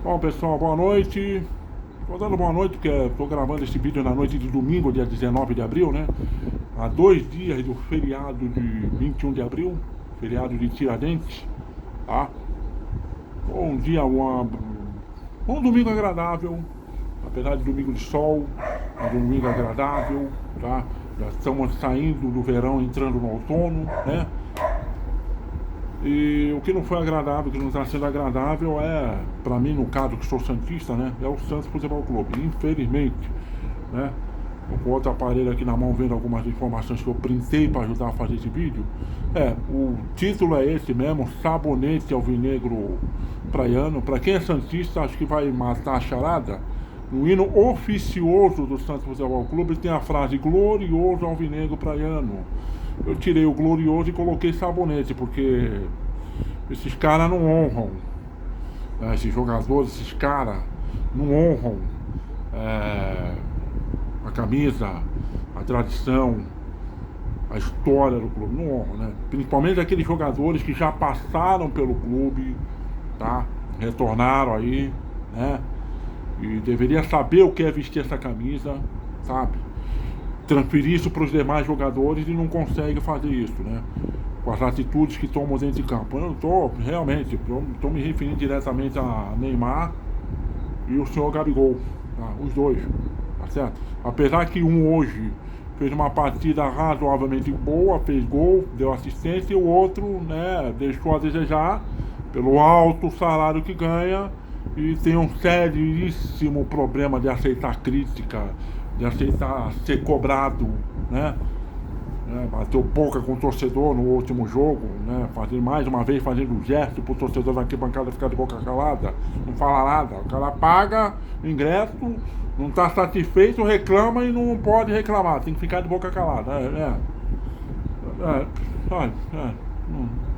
Bom, pessoal, boa noite. Estou dando boa noite porque estou gravando esse vídeo na noite de domingo, dia 19 de abril, né? Há 2 dias do feriado de 21 de abril, feriado de Tiradentes, tá? Um dia, um domingo agradável, apesar de domingo de sol, um domingo agradável, tá? Já estamos saindo do verão, entrando no outono, né? E o que não foi agradável, o que não está sendo agradável para mim, no caso que sou santista, né? É o Santos Futebol Clube, infelizmente, né? Tô com outro aparelho aqui na mão vendo algumas informações que eu printei para ajudar a fazer esse vídeo. O título é esse mesmo, Sabonete Alvinegro Praiano. Para quem é santista, acho que vai matar a charada. No hino oficioso do Santos Futebol Clube tem a frase Glorioso Alvinegro Praiano. Eu tirei o glorioso e coloquei Sabonete, porque esses caras não honram, né? Esses jogadores, esses caras não honram a camisa, a tradição, a história do clube, não honram, né? Principalmente aqueles jogadores que já passaram pelo clube, tá? Retornaram aí, né? E deveria saber o que é vestir essa camisa, sabe? Transferir isso para os demais jogadores e não consegue fazer isso, né? Com as atitudes que tomam dentro de campo. Eu estou me referindo diretamente a Neymar e o senhor Gabigol, tá? Os dois, tá certo? Apesar que um hoje fez uma partida razoavelmente boa, fez gol, deu assistência, e o outro, né, deixou a desejar pelo alto salário que ganha e tem um seríssimo problema de aceitar crítica, de aceitar ser cobrado, né? Bateu boca com o torcedor no último jogo, né? Mais uma vez fazendo gesto pro torcedor da arquibancada ficar de boca calada, não fala nada. O cara paga o ingresso, não está satisfeito, reclama e não pode reclamar, tem que ficar de boca calada.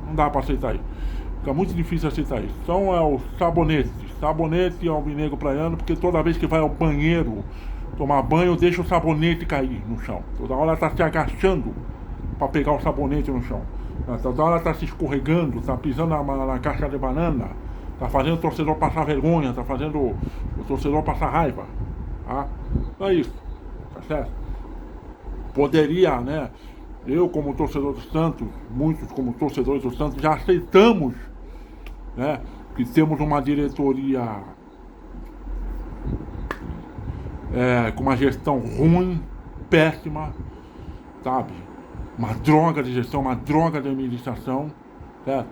Não dá para aceitar isso. Fica muito difícil aceitar isso. Então é o sabonete alvinegro praiano, porque toda vez que vai ao banheiro tomar banho, deixa o sabonete cair no chão. Toda hora ela tá se agachando para pegar o sabonete no chão. Toda hora ela tá se escorregando, tá pisando na caixa de banana, tá fazendo o torcedor passar vergonha, tá fazendo o torcedor passar raiva. Tá? É isso, tá certo? Poderia, né? Eu, como torcedor do Santos, muitos como torcedores do Santos, já aceitamos, né, que temos uma diretoria com uma gestão ruim, péssima, sabe? Uma droga de gestão, uma droga de administração, certo?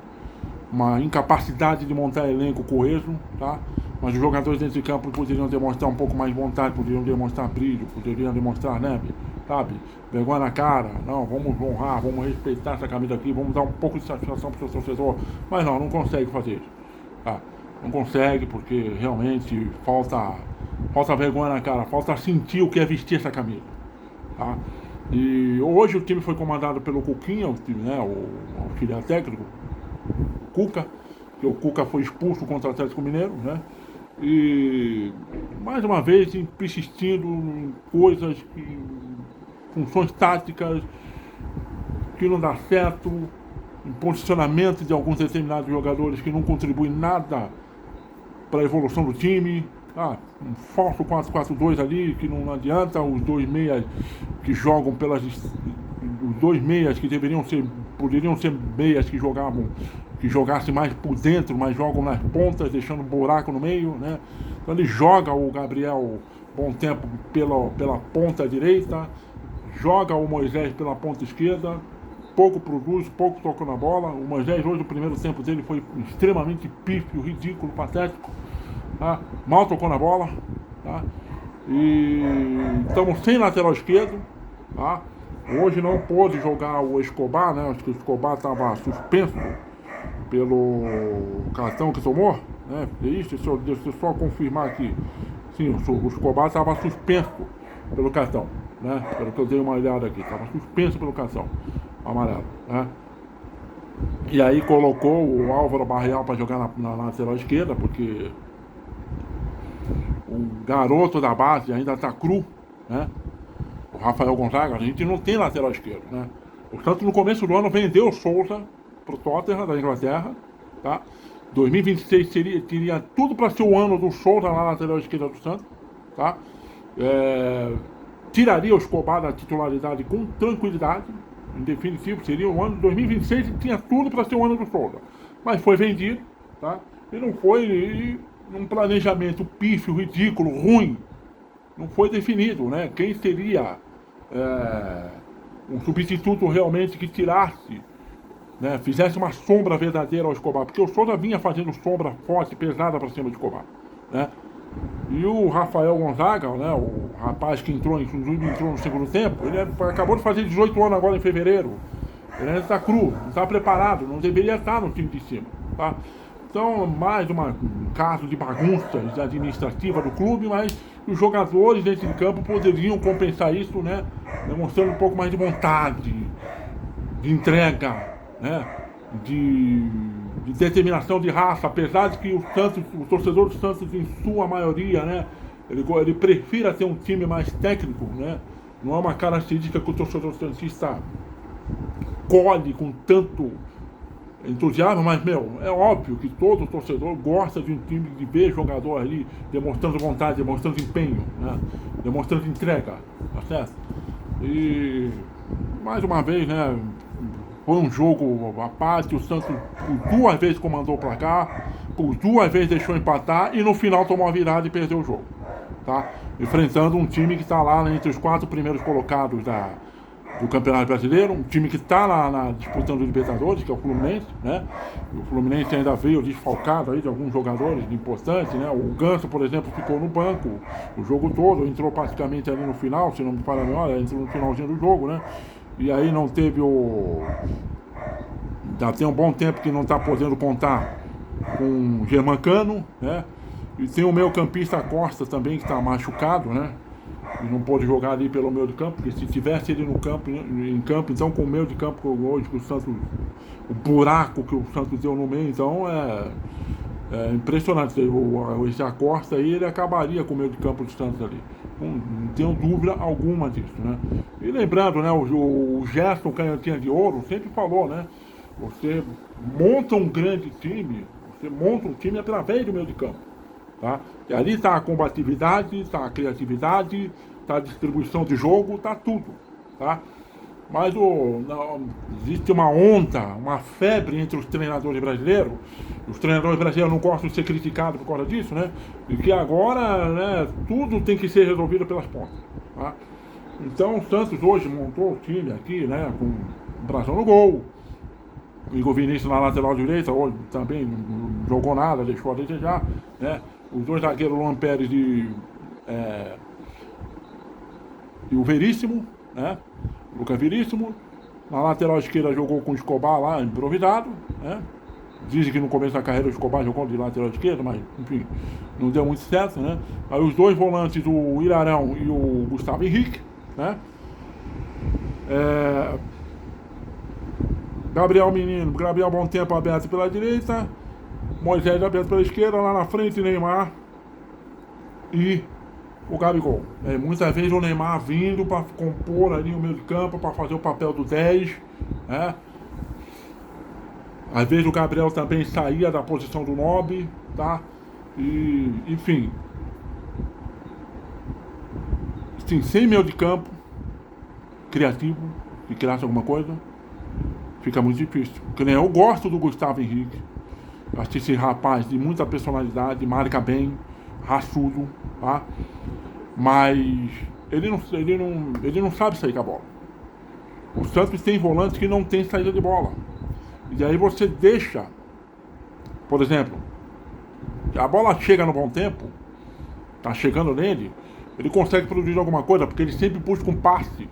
Uma incapacidade de montar elenco coeso, tá? Mas os jogadores dentro de campo poderiam demonstrar um pouco mais de vontade, poderiam demonstrar brilho, poderiam demonstrar, né, sabe? Vergonha na cara, não, vamos honrar, vamos respeitar essa camisa aqui, vamos dar um pouco de satisfação pro seu torcedor, mas não consegue fazer isso, tá? Não consegue porque realmente falta vergonha na cara, falta sentir o que é vestir essa camisa, tá? E hoje o time foi comandado pelo Cuquinha, né, o auxiliar técnico, Cuca, que o Cuca foi expulso contra o Atlético Mineiro, né? E mais uma vez persistindo em coisas, funções táticas que não dá certo, em posicionamento de alguns determinados jogadores que não contribuem nada para a evolução do time. Um falso 4-4-2 ali que não adianta, os dois meias que jogam os dois meias que poderiam ser meias que jogassem mais por dentro, mas jogam nas pontas, deixando um buraco no meio, né? Então ele joga o Gabriel bom tempo pela ponta direita, joga o Moisés pela ponta esquerda, pouco produz, pouco toca na bola. O Moisés hoje, o primeiro tempo dele foi extremamente pífio, ridículo, patético, tá? Mal tocou na bola, tá? E estamos sem lateral esquerdo, tá? Hoje não pôde jogar o Escobar, né? Acho que o Escobar estava suspenso pelo cartão que tomou, né? Deixa eu só confirmar aqui. Sim, o Escobar estava suspenso pelo cartão, né? Pelo que eu dei uma olhada aqui, estava suspenso pelo cartão amarelo, né? E aí colocou o Álvaro Barreal para jogar na lateral esquerda, porque o garoto da base ainda está cru, né? O Rafael Gonzaga, a gente não tem lateral esquerdo, né? O Santos no começo do ano vendeu o Souza pro Tottenham da Inglaterra, tá? 2026 teria tudo para ser o ano do Souza na lateral esquerda do Santos, tá? Tiraria o Escobar da titularidade com tranquilidade. Em definitivo, seria o ano de 2026 e tinha tudo para ser o ano do Souza. Mas foi vendido, tá? E não foi num planejamento pífio, ridículo, ruim. Não foi definido, né? Quem seria um substituto realmente que tirasse, né? Fizesse uma sombra verdadeira ao Escobar. Porque o Souza vinha fazendo sombra forte, pesada para cima do Escobar, né? E o Rafael Gonzaga, né, o rapaz que entrou no segundo tempo, ele acabou de fazer 18 anos agora em fevereiro. Ele ainda está cru, não está preparado, não deveria estar no time de cima, tá? Então, mais um caso de bagunça administrativa do clube, mas os jogadores dentro de campo poderiam compensar isso, né, demonstrando um pouco mais de vontade, de entrega, né, de determinação, de raça, apesar de que o torcedor do Santos, em sua maioria, né, ele prefira ter um time mais técnico, né, não é uma característica que o torcedor santista colhe com tanto entusiasmo, mas, é óbvio que todo torcedor gosta de um time, de ver jogador ali demonstrando vontade, demonstrando empenho, né, demonstrando entrega, tá certo? E, mais uma vez, né, foi um jogo à parte, o Santos por 2 vezes comandou o placar, por 2 vezes deixou empatar e no final tomou a virada e perdeu o jogo, tá? Enfrentando um time que está lá, né, entre os 4 primeiros colocados do Campeonato Brasileiro, um time que está lá disputando o Libertadores, que é o Fluminense, né? O Fluminense ainda veio desfalcado aí de alguns jogadores importantes, né? O Ganso, por exemplo, ficou no banco o jogo todo, entrou praticamente ali no final, se não me falha a memória, entrou no finalzinho do jogo, né? E aí não teve já tem um bom tempo que não está podendo contar com o Germancano, né? E tem o meio campista Costa também, que está machucado, né? E não pôde jogar ali pelo meio de campo, porque se tivesse ele em campo, então com o meio de campo hoje, que o Santos, o buraco que o Santos deu no meio, então é impressionante. Esse Acosta aí, ele acabaria com o meio de campo do Santos ali. Não tenho dúvida alguma disso, né? E lembrando, né, o Gerson Canhotinha de Ouro sempre falou, né? Você monta um grande time, você monta um time através do meio de campo, tá? E ali está a combatividade, está a criatividade, está a distribuição de jogo, está tudo, tá? Mas existe uma onda, uma febre entre os treinadores brasileiros. Os treinadores brasileiros não gostam de ser criticados por causa disso, né? E que agora, né, tudo tem que ser resolvido pelas pontas, tá? Então o Santos hoje montou o time aqui, né, com o Brasão no gol, o Igor Vinícius na lateral direita, hoje também não jogou nada, deixou a desejar, né? Os 2 zagueiros, Luan Pérez e o Veríssimo, né? Lucas Veríssimo. Na lateral esquerda jogou com o Escobar lá, improvisado, né? Dizem que no começo da carreira o Escobar jogou de lateral esquerda, mas, enfim, não deu muito certo, né? Aí os 2 volantes, o Ilharão e o Gustavo Henrique, né? Gabriel Bom Tempo aberto pela direita, Moisés aberto pela esquerda, lá na frente Neymar e o Gabigol. Muitas vezes o Neymar vindo para compor ali o meio de campo, para fazer o papel do 10, né? Às vezes o Gabriel também saía da posição do 9, tá? E, enfim, sim, sem meio de campo criativo, que criasse alguma coisa, fica muito difícil. Porque, né, eu gosto do Gustavo Henrique. Acho que esse rapaz de muita personalidade, marca bem, raçudo, tá? Mas ele não sabe sair com a bola. O Santos tem volantes que não tem saída de bola. E aí você deixa, por exemplo, a bola chega no Bom Tempo, tá chegando nele, ele consegue produzir alguma coisa, porque ele sempre busca um passe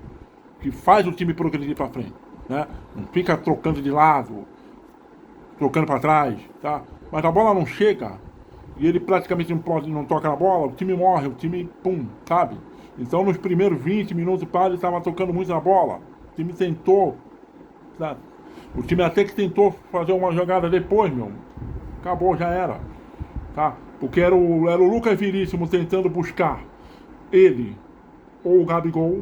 que faz o time progredir para frente, né? Não fica trocando de lado, trocando para trás, tá? Mas a bola não chega e ele praticamente não toca na bola, o time morre, o time pum, sabe? Então nos primeiros 20 minutos ele estava tocando muito na bola, o time tentou, sabe? O time até que tentou fazer uma jogada depois, acabou, já era, tá? Porque era o Lucas Veríssimo tentando buscar ele ou o Gabigol,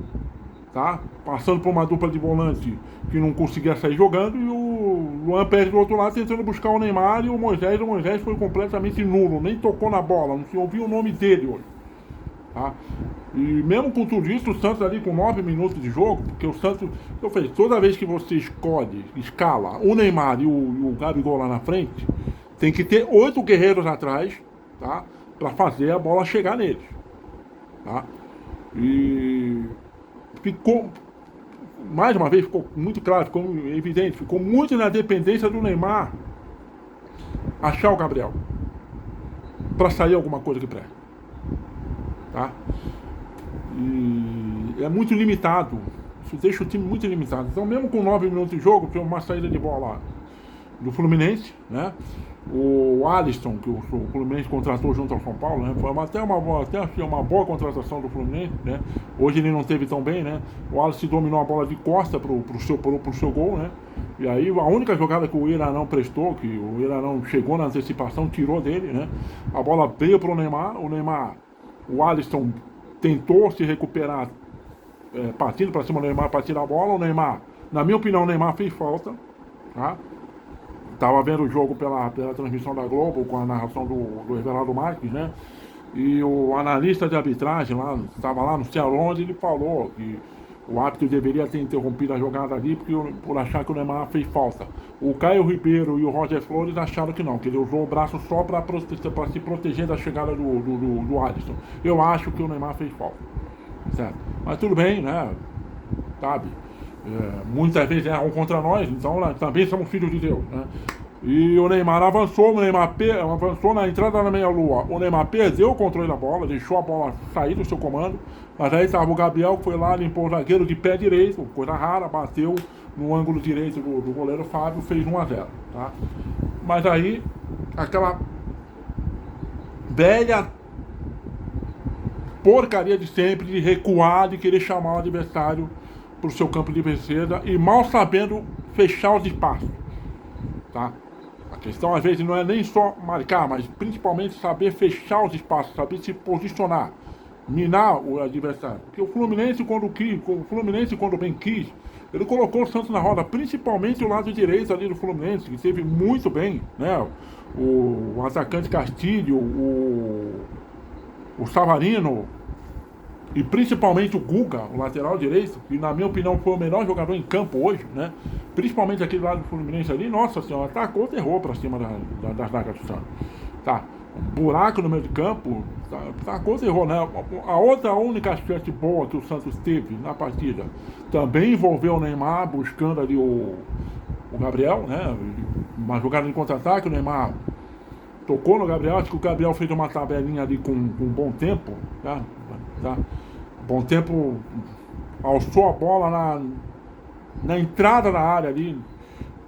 tá? Passando por uma dupla de volante que não conseguia sair jogando, e o Luan Pérez do outro lado tentando buscar o Neymar, e o Moisés foi completamente nulo, nem tocou na bola, não se ouviu o nome dele hoje, tá? E mesmo com tudo isso, o Santos ali com 9 minutos de jogo, porque o Santos, eu falei, toda vez que você escala o Neymar e o Gabigol lá na frente, tem que ter 8 guerreiros atrás, tá? Para fazer a bola chegar neles, tá? E ficou, mais uma vez, ficou muito claro, ficou evidente, ficou muito na dependência do Neymar achar o Gabriel para sair alguma coisa que presta, tá? E é muito limitado, isso deixa o time muito limitado. Então, mesmo com 9 minutos de jogo, tem uma saída de bola do Fluminense, né? O Alisson, que o Fluminense contratou junto ao São Paulo, né? Foi até uma boa contratação do Fluminense, né? Hoje ele não teve tão bem, né? O Alisson dominou a bola de costa pro seu gol, né? E aí a única jogada que o Iranão prestou, que o Iranão chegou na antecipação, tirou dele, né? A bola veio pro Neymar, o Alisson tentou se recuperar, partindo para cima do Neymar para tirar a bola. O Neymar, na minha opinião, o Neymar fez falta, tá? Estava vendo o jogo pela transmissão da Globo, com a narração do Everaldo Marques, né? E o analista de arbitragem lá, estava lá, não sei aonde, ele falou que o árbitro deveria ter interrompido a jogada ali por achar que o Neymar fez falta. O Caio Ribeiro e o Roger Flores acharam que não, que ele usou o braço só para se proteger da chegada do Alisson. Eu acho que o Neymar fez falta, certo? Mas tudo bem, né? Sabe? Muitas vezes erram contra nós, então também somos filhos de Deus, né? E o Neymar avançou na entrada na meia-lua. O Neymar perdeu o controle da bola, deixou a bola sair do seu comando, mas aí estava o Gabriel, que foi lá, limpou o zagueiro de pé direito, coisa rara, bateu no ângulo direito do goleiro Fábio, fez 1-0, tá? Mas aí, aquela velha porcaria de sempre, de recuar, de querer chamar o adversário para o seu campo de defesa e mal sabendo fechar os espaços, tá? A questão às vezes não é nem só marcar, mas principalmente saber fechar os espaços, saber se posicionar, minar o adversário. Porque o Fluminense quando bem quis, ele colocou o Santos na roda, principalmente o lado direito ali do Fluminense, que esteve muito bem, né? O atacante Castilho, o Savarino, e principalmente o Guga, o lateral direito, que na minha opinião foi o melhor jogador em campo hoje, né? Principalmente aquele lado do Fluminense ali, nossa senhora, atacou o terror pra cima das zagas do Santos. Tá, um buraco no meio de campo, atacou o terror, né? A única chance boa que o Santos teve na partida também envolveu o Neymar buscando ali o Gabriel, né? Uma jogada de contra-ataque, o Neymar tocou no Gabriel, acho que o Gabriel fez uma tabelinha ali com bom tempo, tá? Bom tempo, alçou a bola na entrada da área ali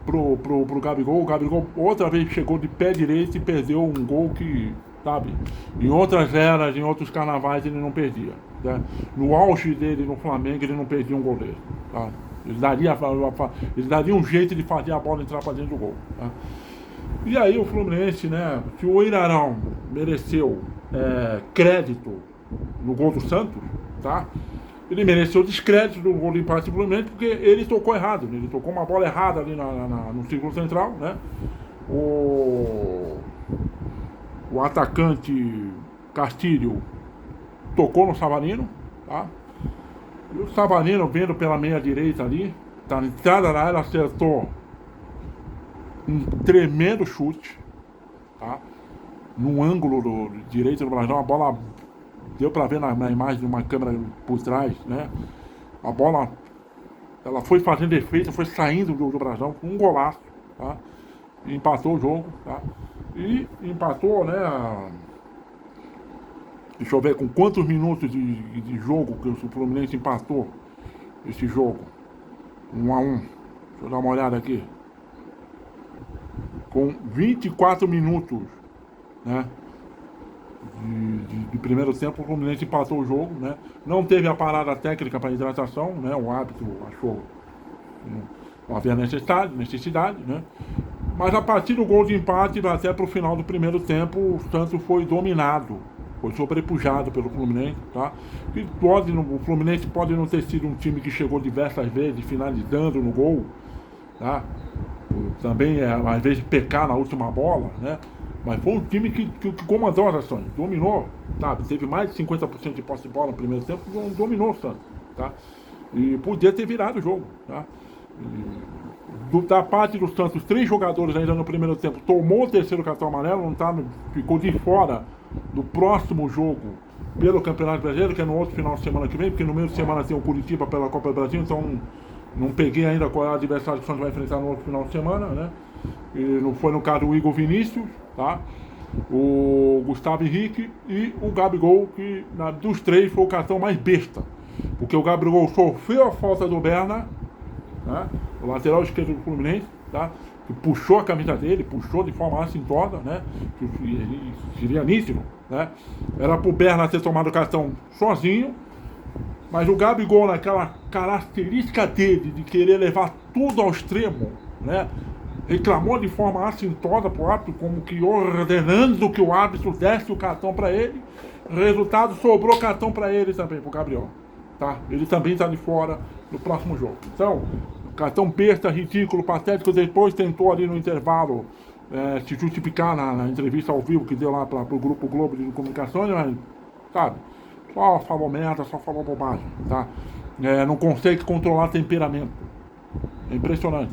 pro Gabigol. O Gabigol outra vez chegou de pé direito e perdeu um gol que, sabe, em outras eras, em outros carnavais ele não perdia, né? No auge dele no Flamengo ele não perdia um gol dele, tá? Ele daria um jeito de fazer a bola entrar para dentro do gol, tá? E aí o Fluminense, né, se o Irarão mereceu crédito no gol do Santos, tá? Ele mereceu descrédito do gol do empate do Fluminense porque ele tocou errado, né? Ele tocou uma bola errada ali no círculo central, né? O atacante Castilho tocou no Savarino, tá? E o Savarino, vendo pela meia direita ali, tá na entrada da área, acertou um tremendo chute, tá? No ângulo do direito do Brasil, a bola deu para ver na imagem de uma câmera por trás, né? A bola, ela foi fazendo efeito, foi saindo do Brasil com um golaço, tá? E empatou o jogo, tá? E empatou, né? Deixa eu ver com quantos minutos de jogo que o Fluminense empatou esse jogo. 1-1. Deixa eu dar uma olhada aqui. Com 24 minutos, né? De primeiro tempo, o Fluminense empatou o jogo, né? Não teve a parada técnica para hidratação, né? O árbitro achou que não havia necessidade, né? Mas a partir do gol de empate, até para o final do primeiro tempo, o Santos foi dominado foi sobrepujado pelo Fluminense, tá? O Fluminense pode não ter sido um time que chegou diversas vezes finalizando no gol, tá? Também, às vezes, pecar na última bola, né? Mas foi um time que comandou as ações, dominou, sabe? Teve mais de 50% de posse de bola no primeiro tempo, dominou o Santos, tá? E podia ter virado o jogo, tá? Da parte do Santos, 3 jogadores ainda no primeiro tempo tomou o terceiro cartão amarelo, não tá, ficou de fora do próximo jogo pelo Campeonato Brasileiro, que é no outro final de semana que vem, porque no meio de semana tem o Curitiba pela Copa do Brasil, então não peguei ainda qual é o adversário que o Santos vai enfrentar no outro final de semana, né? E não foi no caso o Igor Vinícius, tá? O Gustavo Henrique e o Gabigol, que dos 3 foi o cartão mais besta, porque o Gabigol sofreu a falta do Berna, né? O lateral esquerdo do Fluminense, tá? Que puxou a camisa dele, puxou de forma assintosa, né? Que seria nítido, né? Era pro Berna ter tomado o cartão sozinho, mas o Gabigol, naquela característica dele de querer levar tudo ao extremo, né? Reclamou de forma assintosa pro árbitro, como que ordenando que o árbitro desse o cartão para ele. Resultado, sobrou cartão para ele também, pro Gabriel, tá? Ele também tá de fora no próximo jogo. Então, cartão besta, ridículo, patético. Depois tentou ali no intervalo se justificar na entrevista ao vivo que deu lá pro Grupo Globo de Comunicações, mas, sabe, só falou merda, só falou bobagem, tá? Não consegue controlar temperamento. É impressionante.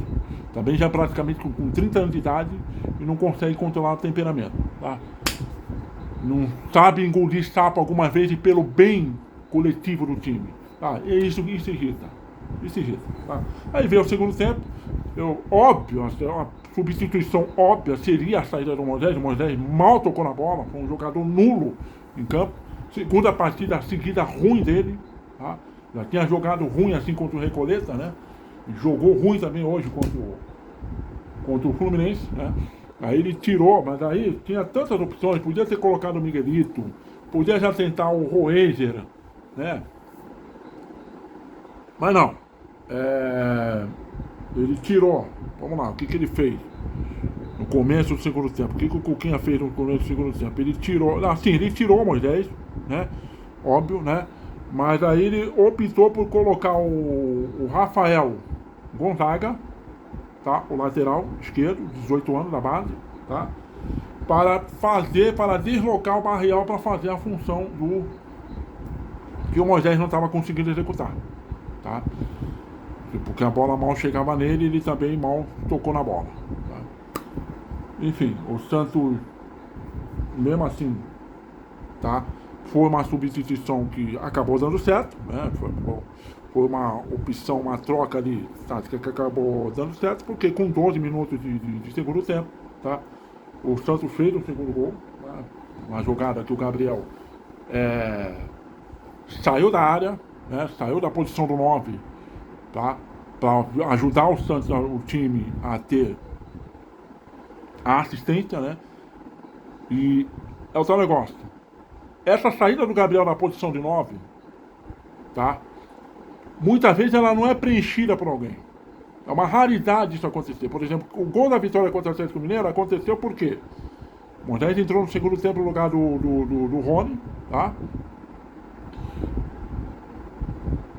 Também já praticamente com 30 anos de idade e não consegue controlar o temperamento, tá? Não sabe engolir sapo alguma vez e pelo bem coletivo do time. Tá? E isso irrita. Isso irrita. Tá? Aí veio o segundo tempo. Óbvio, uma substituição óbvia seria a saída do Moisés. O Moisés mal tocou na bola, foi um jogador nulo em campo. Segunda partida seguida ruim dele. Tá? Já tinha jogado ruim assim contra o Recoleta, né? Jogou ruim também hoje contra o Fluminense, né? Aí ele tirou, mas aí tinha tantas opções, podia ter colocado o Miguelito, podia já tentar o Roeger, né? Mas não. Ele tirou. Vamos lá, o que ele fez no começo do segundo tempo? O que o Cuquinha fez no começo do segundo tempo? Ele tirou, assim, ele tirou o Moisés, né? Óbvio, né? Mas aí ele optou por colocar o Rafael Gonzaga, tá? O lateral esquerdo, 18 anos da base, tá? Para deslocar o Barrial para fazer a função que o Moisés não estava conseguindo executar, tá? Porque a bola mal chegava nele e ele também mal tocou na bola, tá? Enfim, o Santos, mesmo assim, tá? Foi uma substituição que acabou dando certo, né? Foi uma opção, uma troca ali, tá? Que acabou dando certo, porque com 12 minutos de segundo tempo, tá? O Santos fez o segundo gol, tá? Uma jogada que o Gabriel saiu da área, né? Saiu da posição do 9, tá? Para ajudar o Santos, o time, a ter a assistência, né? E é o tal negócio. Essa saída do Gabriel na posição de 9, tá? Muitas vezes ela não é preenchida por alguém. É uma raridade isso acontecer. Por exemplo, o gol da vitória contra o Atlético Mineiro aconteceu por quê? O Moisés entrou no segundo tempo no lugar do Rony, tá?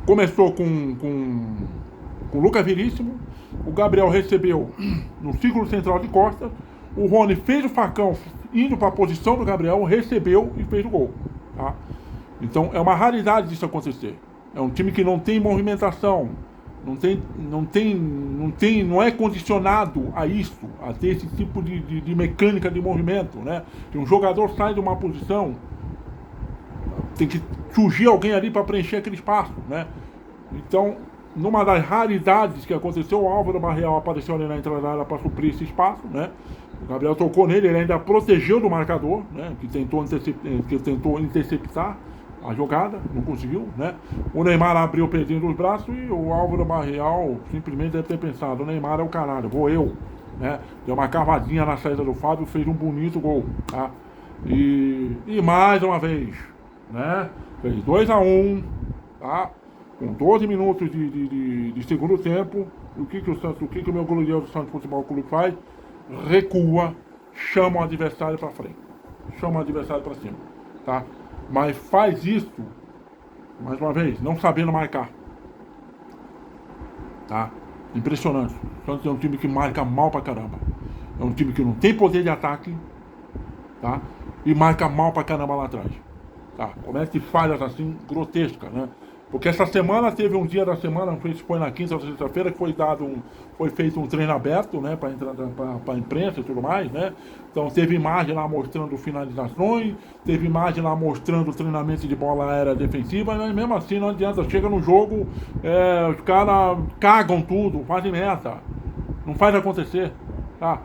Começou com o Lucas Veríssimo. O Gabriel recebeu no círculo central de costas. O Rony fez o facão indo para a posição do Gabriel, recebeu e fez o gol, tá? Então é uma raridade disso acontecer. É um time que não tem movimentação, não é condicionado a isso, a ter esse tipo de mecânica de movimento, né? Que um jogador sai de uma posição, tem que surgir alguém ali para preencher aquele espaço, né? Então, numa das raridades que aconteceu, o Álvaro Barrial apareceu ali na entrada da área para suprir esse espaço, né? O Gabriel tocou nele, ele ainda protegeu do marcador, né? Que tentou interceptar a jogada, não conseguiu, né? O Neymar abriu o pezinho dos braços e o Álvaro Barrial simplesmente deve ter pensado: o Neymar é o caralho, vou eu, né? Deu uma cavadinha na saída do Fábio, fez um bonito gol, tá? E mais uma vez, né? Fez 2-1, tá? Com 12 minutos de segundo tempo. O que o meu goleiro do Santos Futebol Clube faz? Recua, chama o adversário para frente, chama o adversário para cima, tá? mas faz isso, mais uma vez, não sabendo marcar. Tá? Impressionante. O Santos é um time que marca mal pra caramba. É um time que não tem poder de ataque, tá? E marca mal pra caramba lá atrás. Tá? Comete falhas assim grotescas, né? Porque essa semana teve um dia da semana, não sei se foi na quinta ou sexta-feira, que foi feito um treino aberto, né, para entrar para a imprensa e tudo mais, né? Então teve imagem lá mostrando finalizações, teve imagem lá mostrando o treinamento de bola aérea defensiva, mas mesmo assim não adianta, chega no jogo, os caras cagam tudo, fazem merda, não faz acontecer, tá?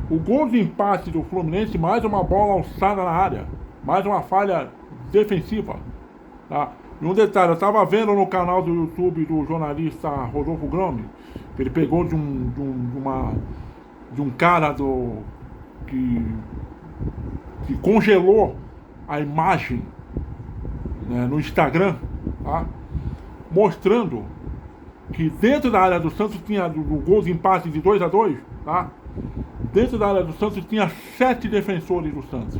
O gol de empate do Fluminense, mais uma bola alçada na área, mais uma falha defensiva, tá? E um detalhe, eu estava vendo no canal do YouTube do jornalista Rodolfo Grome, que ele pegou de um cara que congelou a imagem, né, no Instagram, tá? Mostrando que dentro da área do Santos tinha do gol de empate de 2-2, tá? Dentro da área do Santos tinha 7 defensores do Santos.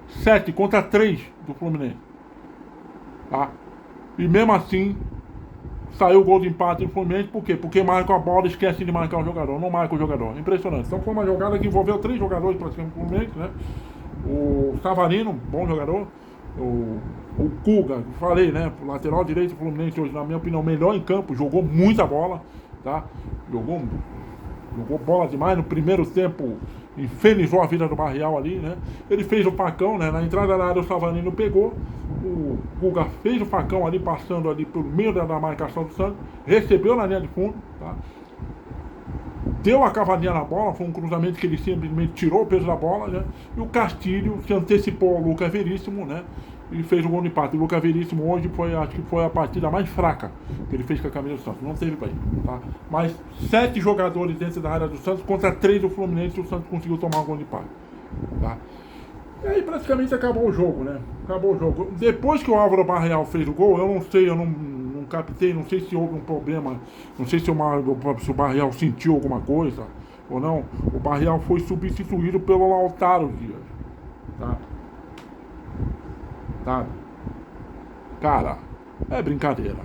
7 contra 3 do Fluminense. Tá? E mesmo assim, saiu o gol de empate do Fluminense, por quê? Porque marca a bola e esquece de marcar o jogador, não marca o jogador. Impressionante. Então foi uma jogada que envolveu 3 jogadores praticamente do Fluminense, né? O Savarino, bom jogador. O Kuga, falei, né? O lateral direito do Fluminense hoje, na minha opinião, melhor em campo, jogou muita bola, tá? Jogou bola demais. No primeiro tempo, infernizou a vida do Barrial ali, né? Ele fez o facão, né? Na entrada da área o Savarino pegou. O Guga fez o facão ali, passando ali pelo meio da marcação do Santos, recebeu na linha de fundo, tá? Deu a cavadinha na bola, foi um cruzamento que ele simplesmente tirou o peso da bola, né? E o Castilho se antecipou ao Lucas Veríssimo, né? E fez o gol de empate. O Lucas Veríssimo hoje acho que foi a partida mais fraca que ele fez com a camisa do Santos. Não teve bem, tá? Mas 7 jogadores dentro da área do Santos contra 3 do Fluminense, e o Santos conseguiu tomar um gol de empate, tá? E aí praticamente acabou o jogo, né? Acabou o jogo. Depois que o Álvaro Barreal fez o gol, eu não sei, eu não captei, não sei se houve um problema, não sei se o Barreal sentiu alguma coisa ou não. O Barreal foi substituído pelo Lautaro Dias, tá? Tá? Cara, é brincadeira,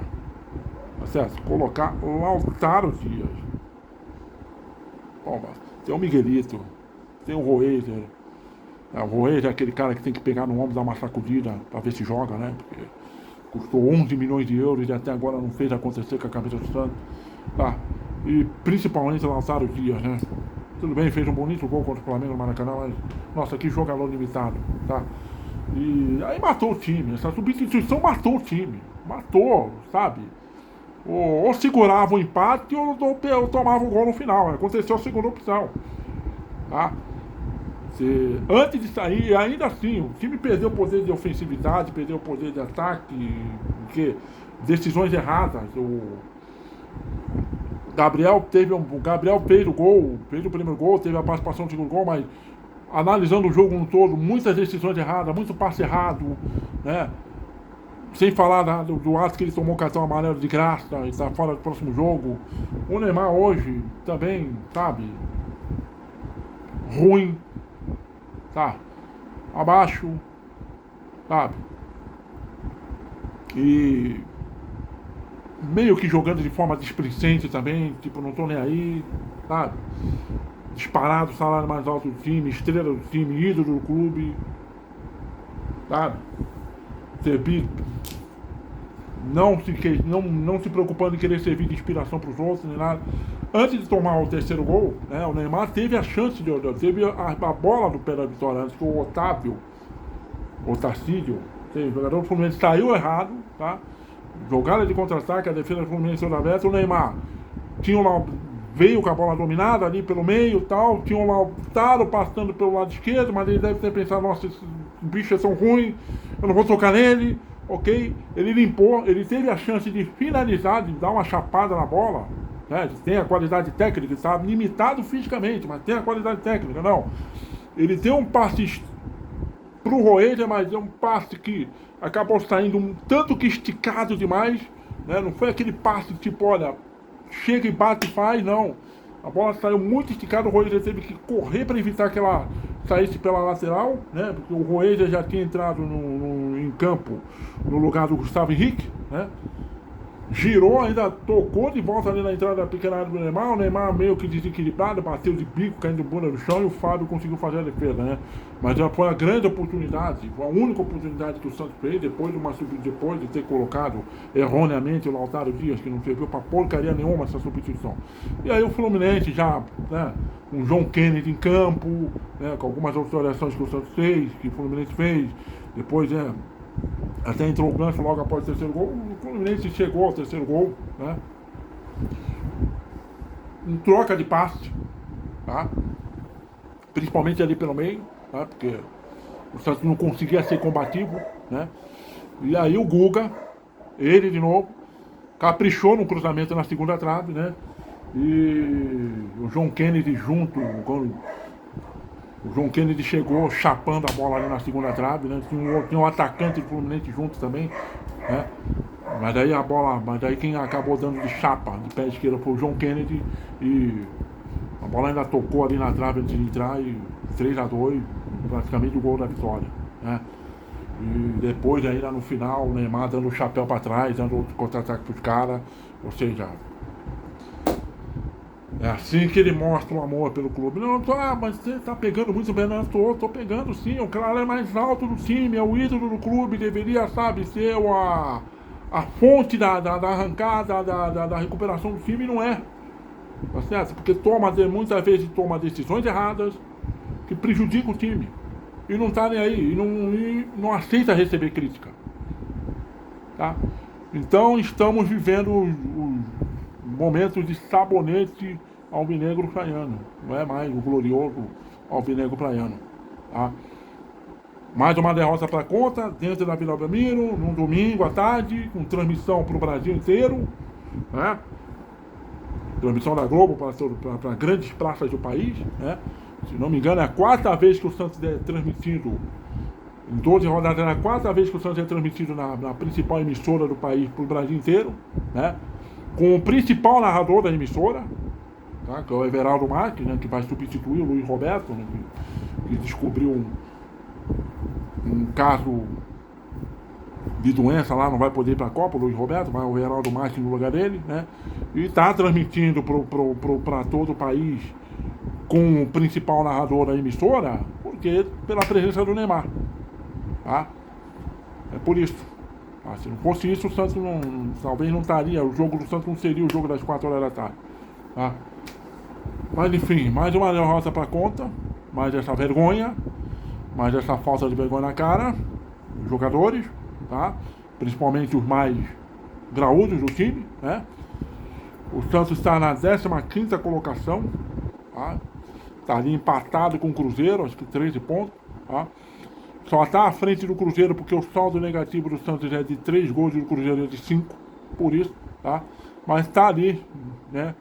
tá certo? Colocar Lautaro Dias. Bom, tem o Miguelito, tem o Roeder. O Roeder é aquele cara que tem que pegar no ombro, dar uma sacudida pra ver se joga, né? Porque custou 11 milhões de euros e até agora não fez acontecer com a cabeça do Santos, tá? E principalmente o Lautaro Dias, né? Tudo bem, fez um bonito gol contra o Flamengo no Maracanã, mas, nossa, que jogador limitado, tá? E aí matou o time, essa substituição matou o time, matou, sabe? Ou segurava o empate ou tomava o gol no final, aconteceu a segunda opção, tá? Antes de sair, ainda assim, o time perdeu o poder de ofensividade, perdeu o poder de ataque, porque decisões erradas. O Gabriel fez o gol, fez o primeiro gol, teve a participação do segundo gol, mas analisando o jogo no todo, muitas decisões erradas, muito passe errado, né? Sem falar do ato que ele tomou cartão amarelo de graça e está fora do próximo jogo. O Neymar hoje também, sabe, ruim. Tá, abaixo, sabe? E meio que jogando de forma displicente também, tipo, não tô nem aí, sabe? Disparado o salário mais alto do time, estrela do time, ídolo do clube, sabe? Não se preocupando em querer servir de inspiração para os outros, nem nada. Antes de tomar o terceiro gol, né, o Neymar teve a chance teve a bola do pé da vitória, antes que o Tarcísio, o jogador do Fluminense saiu errado, tá? Jogada de contra-ataque, a defesa do Fluminense saiu aberta, o Neymar veio com a bola dominada ali pelo meio e tal, tinha um Lautaro passando pelo lado esquerdo, mas ele deve ter pensado, nossa, esses bichos são ruins, eu não vou tocar nele, ok? Ele limpou, ele teve a chance de finalizar, de dar uma chapada na bola, né? Tem a qualidade técnica, está limitado fisicamente, mas tem a qualidade técnica, não. Ele deu um passe pro Roeder, mas é um passe que acabou saindo um tanto que esticado demais, né? Não foi aquele passe tipo, olha, chega e bate e faz, não. A bola saiu muito esticada, o Roeder teve que correr para evitar aquela saísse pela lateral, né? Porque o Roeza já tinha entrado em campo no lugar do Gustavo Henrique, né? Girou, ainda tocou de volta ali na entrada da pequena área do Neymar. O Neymar meio que desequilibrado, bateu de bico, caindo de bunda no chão, e o Fábio conseguiu fazer a defesa, né? Mas já foi a grande oportunidade, foi a única oportunidade que o Santos fez, depois de ter colocado erroneamente o Lautaro Dias, que não serviu pra porcaria nenhuma essa substituição. E aí o Fluminense já, né, com João Kennedy em campo, né, com algumas alterações que o Santos fez, que o Fluminense fez, depois, até entrou o gancho logo após o terceiro gol. O Fluminense chegou ao terceiro gol, né? Em troca de passe, tá? Principalmente ali pelo meio, tá? Porque o Santos não conseguia ser combativo, né? E aí o Guga, ele de novo, caprichou no cruzamento na segunda trave, né? E o João Kennedy junto, quando o João Kennedy chegou chapando a bola ali na segunda trave, né? Tinha um atacante do Fluminense junto também, né? Mas daí quem acabou dando de chapa de pé esquerdo foi o João Kennedy, e a bola ainda tocou ali na trave antes de entrar, e 3-2, praticamente o gol da vitória, né? E depois aí lá no final o Neymar dando o chapéu para trás, dando outro contra-ataque pros caras, ou seja, é assim que ele mostra o amor pelo clube. Não, mas você tá pegando muito bem. Não, tô pegando sim. O cara é mais alto do time, é o ídolo do clube, deveria, sabe, ser a fonte da arrancada, da recuperação do time, não é. Tá certo? Porque muitas vezes toma decisões erradas que prejudicam o time. E não tá nem aí, e não aceita receber crítica. Tá? Então estamos vivendo os momentos de sabonete alvinegro praiano. Não é mais o glorioso alvinegro praiano. Tá? Mais uma derrota para conta, dentro da Vila Belmiro, num domingo à tarde, com transmissão para o Brasil inteiro, né? Transmissão da Globo para grandes praças do país, né? Se não me engano, é a quarta vez que o Santos é transmitido, em 12 rodadas, é a quarta vez que o Santos é transmitido na principal emissora do país para o Brasil inteiro, né? Com o principal narrador da emissora, tá? Que é o Everaldo Marques, né? Que vai substituir o Luiz Roberto, né? Que descobriu um caso de doença lá, não vai poder ir para a Copa, o Luiz Roberto, vai o Everaldo Marques no lugar dele, né? E está transmitindo para todo o país com o principal narrador da emissora, porque pela presença do Neymar, tá? É por isso. Ah, se não fosse isso, o Santos talvez não estaria, o jogo do Santos não seria o jogo das 4 horas da tarde, tá? Mas enfim, mais uma derrota para conta, mais essa vergonha, mais essa falta de vergonha na cara dos jogadores, tá? Principalmente os mais graúdos do time, né? O Santos está na 15ª colocação, tá? Está ali empatado com o Cruzeiro, acho que 13 pontos, tá? Só está à frente do Cruzeiro porque o saldo negativo do Santos é de 3 gols e do Cruzeiro é de 5, por isso, tá? Mas está ali, né?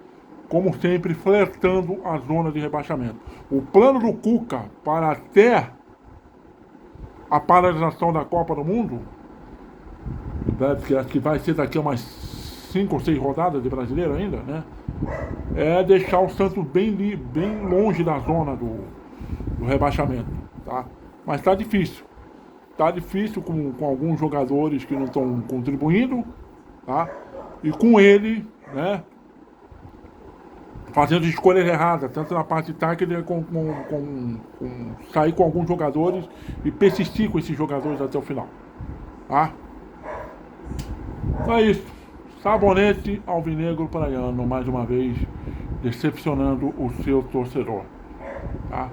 Como sempre, flertando a zona de rebaixamento. O plano do Cuca para até a paralisação da Copa do Mundo, que acho que vai ser daqui a umas 5 ou 6 rodadas de brasileiro ainda, né? É deixar o Santos bem longe da zona do rebaixamento, tá? Mas tá difícil. Tá difícil com alguns jogadores que não estão contribuindo, tá? E com ele, né? Fazendo escolhas erradas, tanto na parte tática, sair com alguns jogadores e persistir com esses jogadores até o final, tá? Então é isso. Sabonete alvinegro praiano, mais uma vez, decepcionando o seu torcedor, tá?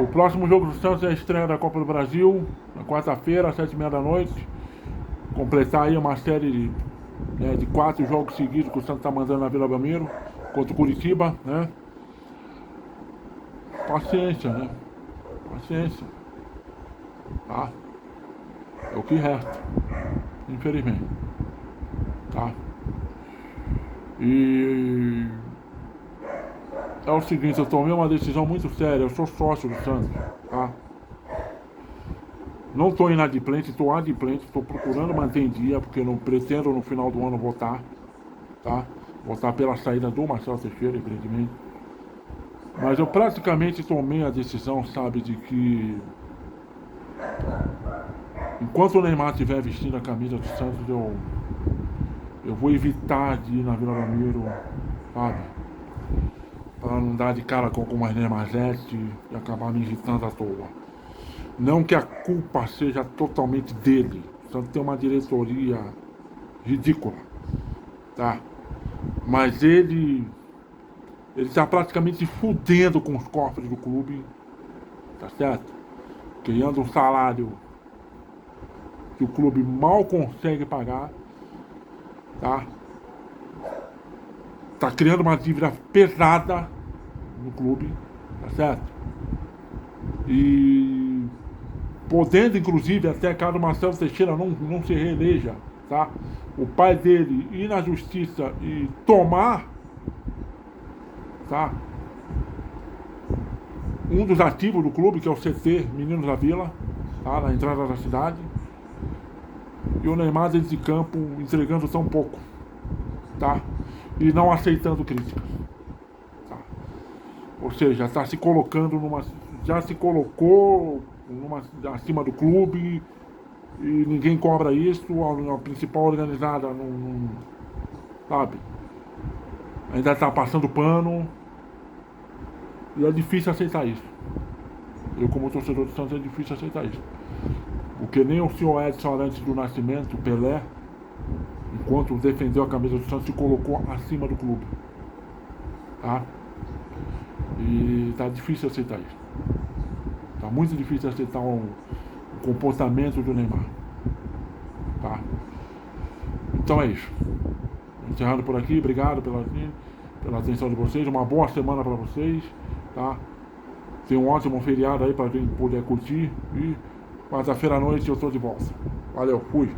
O próximo jogo do Santos é a estreia da Copa do Brasil, na quarta-feira, às 7h30 da noite. Completar aí uma série de 4 jogos seguidos que o Santos está mandando na Vila Belmiro, contra o Curitiba, né? Paciência, né? Paciência. Tá? É o que resta, infelizmente. Tá? E é o seguinte, eu tomei uma decisão muito séria, eu sou sócio do Santos, tá? Não estou inadimplente, estou adimplente, estou procurando manter em dia, porque eu não pretendo no final do ano votar, tá? Votar pela saída do Marcelo Teixeira, evidentemente. Mas eu praticamente tomei a decisão, sabe, de que enquanto o Neymar estiver vestindo a camisa do Santos, eu vou evitar de ir na Vila Belmiro, sabe? Para não dar de cara com algumas Neymarzete e acabar me irritando à toa. Não que a culpa seja totalmente dele. O Santos tem uma diretoria ridícula, tá? Mas ele está praticamente se fudendo com os cofres do clube, tá certo? Criando um salário que o clube mal consegue pagar, tá? Tá criando uma dívida pesada no clube, tá certo? E podendo, inclusive, até caso o Marcelo Teixeira não se reeleja, tá? O pai dele ir na justiça e tomar, tá? Um dos ativos do clube, que é o CT Meninos da Vila, tá? Na entrada da cidade. E o Neymar dentro de campo entregando tão pouco, tá? E não aceitando críticas, tá? Ou seja, está se colocando já se colocou acima do clube e ninguém cobra isso, a principal organizada sabe? Ainda está passando pano e é difícil aceitar isso. Eu, como torcedor do Santos, é difícil aceitar isso. Porque nem o senhor Edson Arantes do Nascimento, Pelé, enquanto defendeu a camisa do Santos, se colocou acima do clube, tá? E tá difícil aceitar isso. Tá muito difícil aceitar o comportamento do Neymar, tá? Então é isso. Encerrando por aqui, obrigado pela atenção de vocês, uma boa semana para vocês, tá? Tenha um ótimo feriado aí para quem puder curtir e quarta-feira à noite eu estou de volta. Valeu, fui!